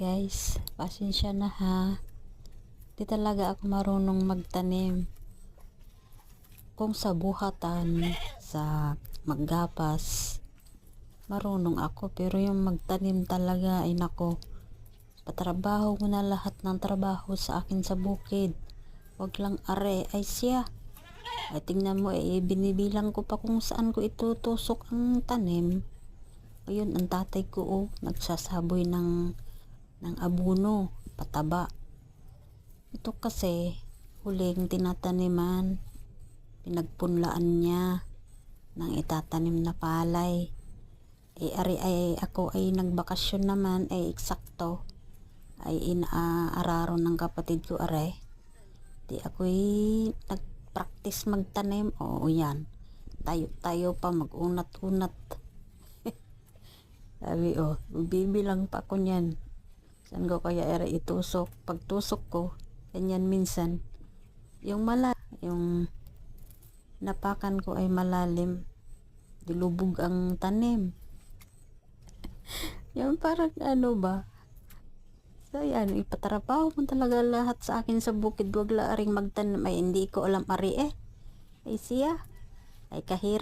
Guys, pasensya na ha. Di talaga ako marunong magtanim. Kung sa buhatan, sa maggapas, marunong ako. Pero yung magtanim talaga, ay nako, patrabaho mo na lahat ng trabaho sa akin sa bukid. Wag lang are, ay siya. Ay tingnan mo, binibilang ko pa kung saan ko itutusok ang tanim. Ayun, ang tatay ko nagsasaboy ng abono, pataba. Ito kasi huling tinataniman, pinagpunlaan niya ng itatanim na palay. Ako ay nagbakasyon naman, eksakto ay inaararo ng kapatid ko are. Di ako'y nagpractice magtanim. Oo, yan, tayo pa magunat-unat. Sabi, bibilang pa ako niyan. Saan ko kaya itusok? Pagtusok ko, ganyan minsan. Yung napakan ko ay malalim. Dilubog ang tanim. Yung parang ano ba? So yan, ipatrabaho mo talaga lahat sa akin sa bukid. Wag la aring magtanim. Ay hindi ko alam ari Ay siya. Ay kahirap